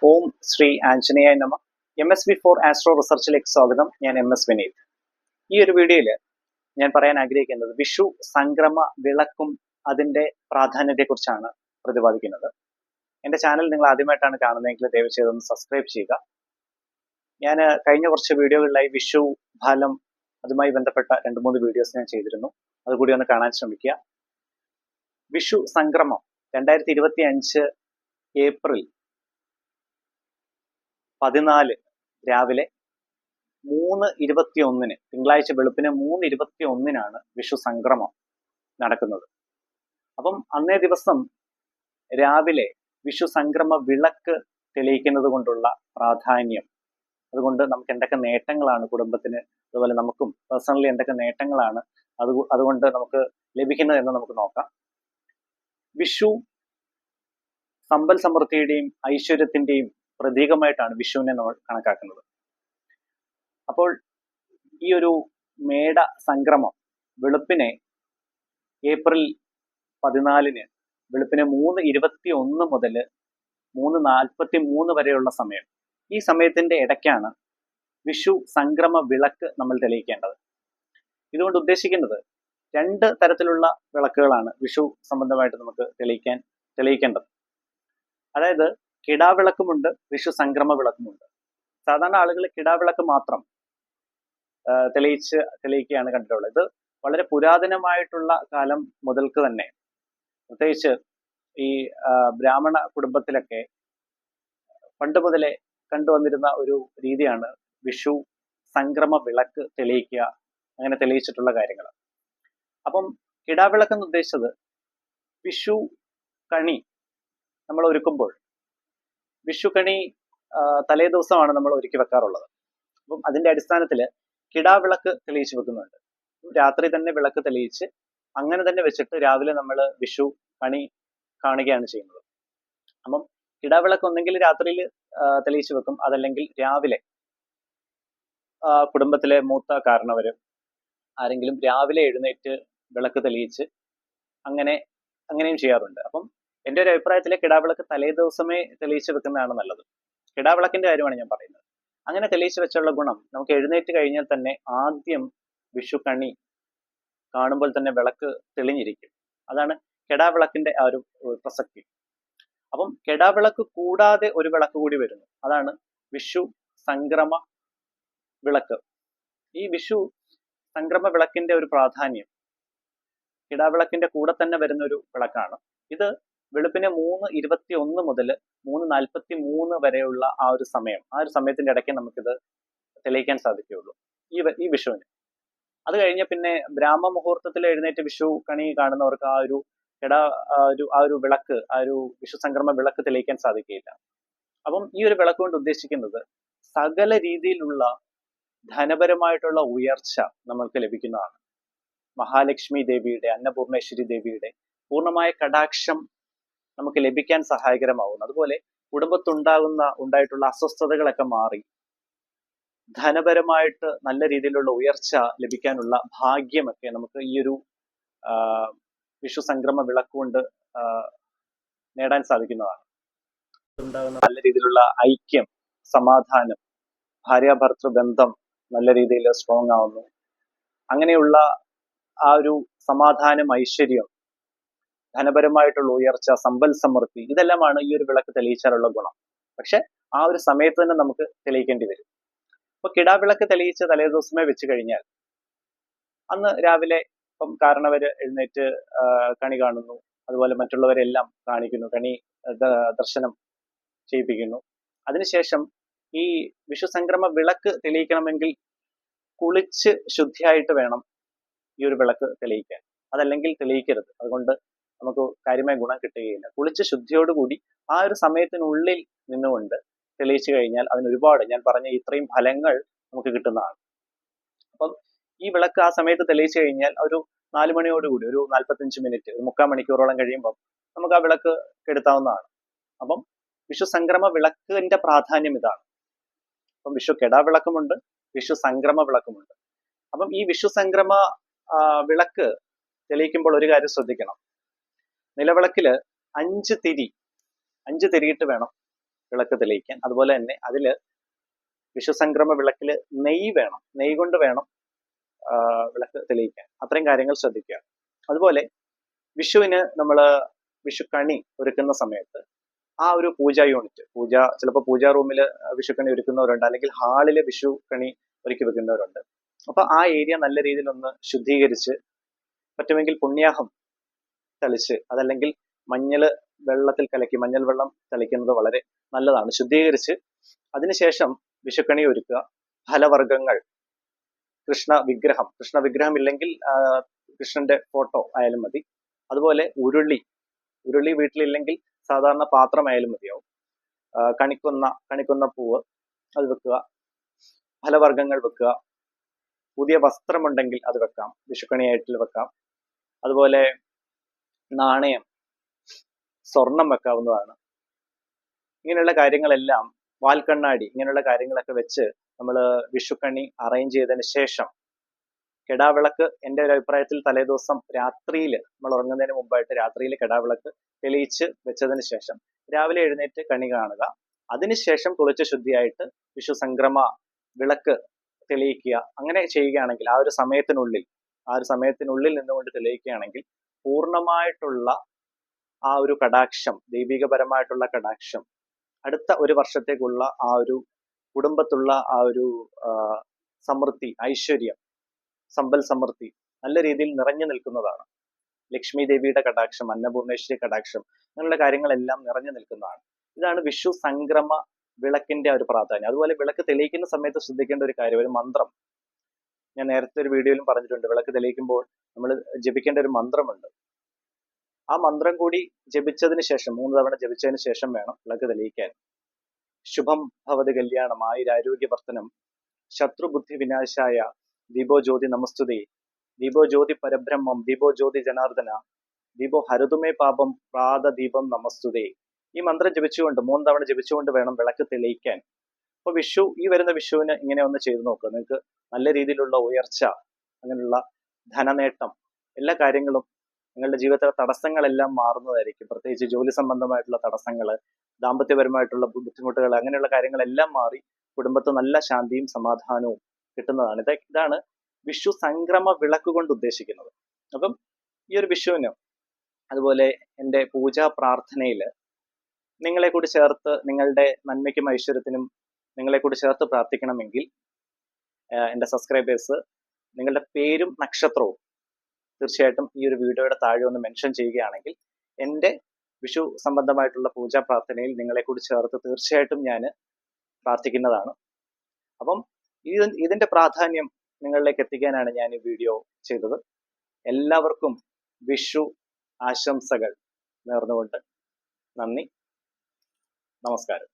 ഓം ശ്രീ ആഞ്ജനേയ നമ. MSV4 astro റിസർച്ചിലേക്ക് സ്വാഗതം. ഞാൻ MS വിനീത്. ഈ ഒരു വീഡിയോയിൽ ഞാൻ പറയാൻ ആഗ്രഹിക്കുന്നത് വിഷു സംക്രമ വിളക്കും അതിൻ്റെ പ്രാധാന്യത്തെക്കുറിച്ചാണ് പ്രതിപാദിക്കുന്നത്. എൻ്റെ ചാനൽ നിങ്ങൾ ആദ്യമായിട്ടാണ് കാണുന്നതെങ്കിൽ ദയവ് ചെയ്തൊന്ന് സബ്സ്ക്രൈബ് ചെയ്യുക. ഞാൻ കഴിഞ്ഞ കുറച്ച് വീഡിയോകളിലായി വിഷു ഫലം അതുമായി ബന്ധപ്പെട്ട 2-3 വീഡിയോസ് ഞാൻ ചെയ്തിരുന്നു. അതുകൂടി ഒന്ന് കാണാൻ ശ്രമിക്കുക. വിഷു സംക്രമം 2025 ഏപ്രിൽ 14 രാവിലെ 3:21 തിങ്കളാഴ്ച വെളുപ്പിന് 3:21 വിഷു സംക്രമം നടക്കുന്നത്. അപ്പം അന്നേ ദിവസം രാവിലെ വിഷു സംക്രമ വിളക്ക് തെളിയിക്കുന്നത് കൊണ്ടുള്ള പ്രാധാന്യം, അതുകൊണ്ട് നമുക്ക് എന്തൊക്കെ നേട്ടങ്ങളാണ് കുടുംബത്തിന്, അതുപോലെ നമുക്കും പേഴ്സണലി എന്തൊക്കെ നേട്ടങ്ങളാണ് അതുകൊണ്ട് നമുക്ക് ലഭിക്കുന്നത് എന്ന് നമുക്ക് നോക്കാം. വിഷു സമ്പൽ സമൃദ്ധിയുടെയും ഐശ്വര്യത്തിന്റെയും പ്രതീകമായിട്ടാണ് വിഷുവിനെ നമ്മൾ കണക്കാക്കുന്നത്. അപ്പോൾ ഈ ഒരു മേട സംക്രമം വെളുപ്പിനെ ഏപ്രിൽ 14 വെളുപ്പിന് 3:21 മുതൽ 3:43 വരെയുള്ള സമയം, ഈ സമയത്തിന്റെ ഇടയ്ക്കാണ് വിഷു സംക്രമ വിളക്ക് നമ്മൾ തെളിയിക്കേണ്ടത്. ഇതുകൊണ്ട് ഉദ്ദേശിക്കുന്നത് 2 തരത്തിലുള്ള വിളക്കുകളാണ് വിഷു സംബന്ധമായിട്ട് നമുക്ക് തെളിയിക്കേണ്ടത്. അതായത് കിടാവിളക്കുമുണ്ട്, വിഷു സംക്രമ വിളക്കുമുണ്ട്. സാധാരണ ആളുകൾ കിടാവിളക്ക് മാത്രം തെളിയിക്കുകയാണ് കണ്ടിട്ടുള്ളത്. ഇത് വളരെ പുരാതനമായിട്ടുള്ള കാലം മുതൽക്ക് തന്നെ, പ്രത്യേകിച്ച് ഈ ബ്രാഹ്മണ കുടുംബത്തിലൊക്കെ പണ്ട് മുതലേ കണ്ടുവന്നിരുന്ന ഒരു രീതിയാണ് വിഷു സംക്രമ വിളക്ക് തെളിയിക്കുക, അങ്ങനെ തെളിയിച്ചിട്ടുള്ള കാര്യങ്ങൾ. അപ്പം കിടാവിളക്ക് എന്ന് ഉദ്ദേശിച്ചത് വിഷു കണി നമ്മൾ ഒരുക്കുമ്പോൾ, വിഷു കണി തലേ ദിവസമാണ് നമ്മൾ ഒരുക്കി വെക്കാറുള്ളത്. അപ്പം അതിന്റെ അടിസ്ഥാനത്തിൽ കിടാവിളക്ക് തെളിയിച്ച് വെക്കുന്നുണ്ട്. രാത്രി തന്നെ വിളക്ക് തെളിയിച്ച് അങ്ങനെ തന്നെ വെച്ചിട്ട് രാവിലെ നമ്മൾ വിഷു കണി കാണുകയാണ് ചെയ്യുന്നത്. അപ്പം കിടാവിളക്ക് ഒന്നെങ്കിൽ രാത്രിയിൽ തെളിയിച്ച് വെക്കും, അതല്ലെങ്കിൽ രാവിലെ കുടുംബത്തിലെ മൂത്ത കാരണവര് ആരെങ്കിലും രാവിലെ എഴുന്നേറ്റ് വിളക്ക് തെളിയിച്ച് അങ്ങനെയും ചെയ്യാറുണ്ട്. അപ്പം എൻ്റെ ഒരു അഭിപ്രായത്തിലെ കിടാവിളക്ക് തലേ ദിവസമേ തെളിയിച്ച് വെക്കുന്നതാണ് നല്ലത്. കിടാവിളക്കിന്റെ കാര്യമാണ് ഞാൻ പറയുന്നത്. അങ്ങനെ തെളിയിച്ച് വെച്ചുള്ള ഗുണം, നമുക്ക് എഴുന്നേറ്റ് കഴിഞ്ഞാൽ തന്നെ ആദ്യം വിഷു കണി കാണുമ്പോൾ തന്നെ വിളക്ക് തെളിഞ്ഞിരിക്കും. അതാണ് കിടാവിളക്കിന്റെ ആ ഒരു പ്രസക്തി. അപ്പം കിടാവിളക്ക് കൂടാതെ ഒരു വിളക്ക് കൂടി വരുന്നു, അതാണ് വിഷു സംക്രമ വിളക്ക്. ഈ വിഷു സംക്രമ വിളക്കിന്റെ ഒരു പ്രാധാന്യം, കിടാവിളക്കിന്റെ കൂടെ തന്നെ വരുന്ന ഒരു വിളക്കാണ് ഇത്. വെളുപ്പിന് 3:21 മുതൽ 3:43 വരെയുള്ള ആ ഒരു സമയത്തിന്റെ ഇടയ്ക്ക് നമുക്കിത് തെളിയിക്കാൻ സാധിക്കുകയുള്ളൂ ഈ വിഷുവിന്. അത് കഴിഞ്ഞ പിന്നെ ബ്രാഹ്മ മുഹൂർത്തത്തിൽ എഴുന്നേറ്റ് വിഷു കണി കാണുന്നവർക്ക് ആ ഒരു വിളക്ക്, ആ ഒരു വിഷു സംക്രമ വിളക്ക് തെളിയിക്കാൻ സാധിക്കുകയില്ല. അപ്പം ഈ ഒരു വിളക്ക് കൊണ്ട് ഉദ്ദേശിക്കുന്നത് സകല രീതിയിലുള്ള ധനപരമായിട്ടുള്ള ഉയർച്ച നമ്മൾക്ക് ലഭിക്കുന്നതാണ്. മഹാലക്ഷ്മി ദേവിയുടെ, അന്നപൂർണേശ്വരി ദേവിയുടെ പൂർണ്ണമായ കടാക്ഷം നമുക്ക് ലഭിക്കാൻ സഹായകരമാവുന്നു. അതുപോലെ ഉണ്ടായിട്ടുള്ള അസ്വസ്ഥതകളൊക്കെ മാറി ധനപരമായിട്ട് നല്ല രീതിയിലുള്ള ഉയർച്ച ലഭിക്കാനുള്ള ഭാഗ്യമൊക്കെ നമുക്ക് ഈ ഒരു വിഷു സംക്രമ വിളക്ക് കൊണ്ട് നേടാൻ സാധിക്കുന്നതാണ്. ഉണ്ടാകുന്ന നല്ല രീതിയിലുള്ള ഐക്യം, സമാധാനം, ഭാര്യാഭർത്തൃ ബന്ധം നല്ല രീതിയിൽ സ്ട്രോങ് ആവുന്നു. അങ്ങനെയുള്ള ആ ഒരു സമാധാനം, ഐശ്വര്യം, ധനപരമായിട്ടുള്ള ഉയർച്ച, സമ്പൽ സമൃദ്ധി, ഇതെല്ലാമാണ് ഈ ഒരു വിളക്ക് തെളിയിച്ചാലുള്ള ഗുണം. പക്ഷെ ആ ഒരു സമയത്ത് തന്നെ നമുക്ക് തെളിയിക്കേണ്ടി വരും. അപ്പൊ കിടാവിളക്ക് തെളിയിച്ച് തലേ ദിവസമേ വെച്ച് കഴിഞ്ഞാൽ അന്ന് രാവിലെ ഇപ്പം കാരണവര് എഴുന്നേറ്റ് കണി കാണുന്നു, അതുപോലെ മറ്റുള്ളവരെല്ലാം കാണിക്കുന്നു, കണി ദർശനം ചെയ്യിപ്പിക്കുന്നു. അതിനുശേഷം ഈ വിഷു സംക്രമ വിളക്ക് തെളിയിക്കണമെങ്കിൽ കുളിച്ച് ശുദ്ധിയായിട്ട് വേണം ഈ ഒരു വിളക്ക് തെളിയിക്കാൻ. അതല്ലെങ്കിൽ തെളിയിക്കരുത്. അതുകൊണ്ട് നമുക്ക് കാര്യമായ ഗുണം കിട്ടുകയില്ല. കുളിച്ച് ശുദ്ധിയോടുകൂടി ആ ഒരു സമയത്തിനുള്ളിൽ നിന്നുകൊണ്ട് തെളിയിച്ചു കഴിഞ്ഞാൽ അതിന് ഒരുപാട്, ഞാൻ പറഞ്ഞ ഇത്രയും ഫലങ്ങൾ നമുക്ക് കിട്ടുന്നതാണ്. അപ്പം ഈ വിളക്ക് ആ സമയത്ത് തെളിയിച്ചു കഴിഞ്ഞാൽ ഒരു 4 മണിയോടുകൂടി ഒരു 45 മിനിറ്റ്, ഒരു 3/4 മണിക്കൂറോളം കഴിയുമ്പോൾ നമുക്ക് ആ വിളക്ക് കെടുത്താവുന്നതാണ്. അപ്പം വിഷു സംക്രമ വിളക്കിന്റെ പ്രാധാന്യം ഇതാണ്. അപ്പം വിഷു കെടാവിളക്കുമുണ്ട്, വിഷു സംക്രമ വിളക്കുമുണ്ട്. അപ്പം ഈ വിഷു സംക്രമ വിളക്ക് തെളിയിക്കുമ്പോൾ ഒരു കാര്യം ശ്രദ്ധിക്കണം. നിലവിളക്കില് 5 തിരിയിട്ട് വേണം വിളക്ക് തെളിയിക്കാൻ. അതുപോലെ തന്നെ അതിൽ വിഷു സംക്രമ വിളക്കിൽ നെയ്യ് വേണം, നെയ്യ് കൊണ്ട് വേണം വിളക്ക് തെളിയിക്കാൻ. അത്രയും കാര്യങ്ങൾ ശ്രദ്ധിക്കുക. അതുപോലെ വിഷുവിന് നമ്മൾ വിഷുക്കണി ഒരുക്കുന്ന സമയത്ത് ആ ഒരു പൂജാ യൂണിറ്റ്, ചിലപ്പോൾ പൂജാ റൂമിൽ വിഷുക്കണി ഒരുക്കുന്നവരുണ്ട്, അല്ലെങ്കിൽ ഹാളിൽ വിഷുക്കണി ഒരുക്കി വെക്കുന്നവരുണ്ട്. അപ്പൊ ആ ഏരിയ നല്ല രീതിയിൽ ഒന്ന് ശുദ്ധീകരിച്ച്, പറ്റുമെങ്കിൽ പുണ്യാഹം തളിച്ച്, അതല്ലെങ്കിൽ മഞ്ഞൾ വെള്ളത്തിൽ കലക്കി, മഞ്ഞൾ വെള്ളം തളിക്കുന്നത് വളരെ നല്ലതാണ്. ശുദ്ധീകരിച്ച് അതിനുശേഷം വിഷുക്കണി ഒരുക്കുക. ഫലവർഗ്ഗങ്ങൾ, കൃഷ്ണ വിഗ്രഹം ഇല്ലെങ്കിൽ കൃഷ്ണന്റെ ഫോട്ടോ ആയാലും മതി. അതുപോലെ ഉരുളി വീട്ടിലില്ലെങ്കിൽ സാധാരണ പാത്രമായാലും മതിയാവും. കണിക്കൊന്ന പൂവ് അത് വെക്കുക. ഫലവർഗ്ഗങ്ങൾ വെക്കുക. പുതിയ വസ്ത്രമുണ്ടെങ്കിൽ അത് വെക്കാം, വിഷുക്കണിയായിട്ട് വെക്കാം. അതുപോലെ നാണയം, സ്വർണം വെക്കാവുന്നതാണ്. ഇങ്ങനെയുള്ള കാര്യങ്ങളെല്ലാം, വാൽക്കണ്ണാടി, ഇങ്ങനെയുള്ള കാര്യങ്ങളൊക്കെ വെച്ച് നമ്മൾ വിഷുക്കണി അറേഞ്ച് ചെയ്തതിന് ശേഷം കെടാവിളക്ക്, എൻ്റെ ഒരു അഭിപ്രായത്തിൽ തലേദിവസം രാത്രിയിൽ, നമ്മൾ ഉറങ്ങുന്നതിന് മുമ്പായിട്ട് രാത്രിയിൽ കെടാവിളക്ക് തെളിയിച്ച് വെച്ചതിന് ശേഷം രാവിലെ എഴുന്നേറ്റ് കണി കാണുക. അതിനുശേഷം കുളിച്ച് ശുദ്ധിയായിട്ട് വിഷു സംക്രമ വിളക്ക് തെളിയിക്കുക. അങ്ങനെ ചെയ്യുകയാണെങ്കിൽ ആ ഒരു സമയത്തിനുള്ളിൽ നിന്നുകൊണ്ട് തെളിയിക്കുകയാണെങ്കിൽ പൂർണ്ണമായിട്ടുള്ള ആ ഒരു കടാക്ഷം, ദൈവികപരമായിട്ടുള്ള കടാക്ഷം, അടുത്ത ഒരു വർഷത്തേക്കുള്ള ആ ഒരു കുടുംബത്തുള്ള ആ ഒരു സമൃദ്ധി, ഐശ്വര്യം, സമ്പൽ സമൃദ്ധി നല്ല രീതിയിൽ നിറഞ്ഞു നിൽക്കുന്നതാണ്. ലക്ഷ്മി ദേവിയുടെ കടാക്ഷം, അന്നപൂർണേശ്വരി കടാക്ഷം, അങ്ങനെയുള്ള കാര്യങ്ങളെല്ലാം നിറഞ്ഞു നിൽക്കുന്നതാണ്. ഇതാണ് വിഷു സംക്രമ വിളക്കിന്റെ ഒരു പ്രാധാന്യം. അതുപോലെ വിളക്ക് തെളിയിക്കുന്ന സമയത്ത് ശ്രദ്ധിക്കേണ്ട ഒരു കാര്യം, ഒരു മന്ത്രം. ഞാൻ നേരത്തെ ഒരു വീഡിയോയിലും പറഞ്ഞിട്ടുണ്ട്, വിളക്ക് തെളിയിക്കുമ്പോൾ നമ്മൾ ജപിക്കേണ്ട ഒരു മന്ത്രമുണ്ട്. ആ മന്ത്രം കൂടി ജപിച്ചതിന് ശേഷം, 3 തവണ ജപിച്ചതിന് ശേഷം വേണം വിളക്ക് തെളിയിക്കാൻ. ശുഭം ഭവതി കല്യാണം, ആയുരാരോഗ്യവർദ്ധനം, ശത്രുബുദ്ധി വിനാശായ, ദീപോ ജ്യോതി നമസ്തുതേ, ദീപോ ജ്യോതി പരബ്രഹ്മം, ദീപോ ജ്യോതി ജനാർദ്ദന, ദീപോ ഹരതുമേ പാപം, പ്രാതദീപം നമസ്തുതേ. ഈ മന്ത്രം ജപിച്ചുകൊണ്ട് 3 തവണ ജപിച്ചുകൊണ്ട് വേണം വിളക്ക് തെളിയിക്കാൻ. അപ്പൊ ഈ വരുന്ന വിഷുവിന് ഇങ്ങനെ ഒന്ന് ചെയ്തു നോക്കുക. നിങ്ങൾക്ക് നല്ല രീതിയിലുള്ള ഉയർച്ച, അങ്ങനെയുള്ള ധനനേട്ടം, എല്ലാ കാര്യങ്ങളും, നിങ്ങളുടെ ജീവിതത്തിലെ തടസ്സങ്ങളെല്ലാം മാറുന്നതായിരിക്കും. പ്രത്യേകിച്ച് ജോലി സംബന്ധമായിട്ടുള്ള തടസ്സങ്ങൾ, ദാമ്പത്യപരമായിട്ടുള്ള ബുദ്ധിമുട്ടുകൾ, അങ്ങനെയുള്ള കാര്യങ്ങളെല്ലാം മാറി കുടുംബത്ത് നല്ല ശാന്തിയും സമാധാനവും കിട്ടുന്നതാണ്. ഇതാണ് വിഷു സംക്രമ വിളക്ക് കൊണ്ട് ഉദ്ദേശിക്കുന്നത്. അപ്പം ഈ ഒരു വിഷുവിന്, അതുപോലെ എൻ്റെ പൂജാ പ്രാർത്ഥനയിൽ നിങ്ങളെ കൂടി ചേർത്ത്, നിങ്ങളുടെ നന്മയ്ക്കും ഐശ്വര്യത്തിനും നിങ്ങളെ കൂടി ചേർത്ത് പ്രാർത്ഥിക്കണമെങ്കിൽ എൻ്റെ സബ്സ്ക്രൈബേഴ്സ് നിങ്ങളുടെ പേരും നക്ഷത്രവും തീർച്ചയായിട്ടും ഈ ഒരു വീഡിയോയുടെ താഴെ ഒന്ന് മെൻഷൻ ചെയ്യുകയാണെങ്കിൽ എൻ്റെ വിഷു സംബന്ധമായിട്ടുള്ള പൂജാ പ്രാർത്ഥനയിൽ നിങ്ങളെ കൂടി ചേർത്ത് തീർച്ചയായിട്ടും ഞാൻ പ്രാർത്ഥിക്കുന്നതാണ്. അപ്പം ഇതിന്റെ പ്രാധാന്യം നിങ്ങളിലേക്ക് എത്തിക്കാനാണ് ഞാൻ ഈ വീഡിയോ ചെയ്തത്. എല്ലാവർക്കും വിഷു ആശംസകൾ നേർന്നുകൊണ്ട് നന്ദി, നമസ്കാരം.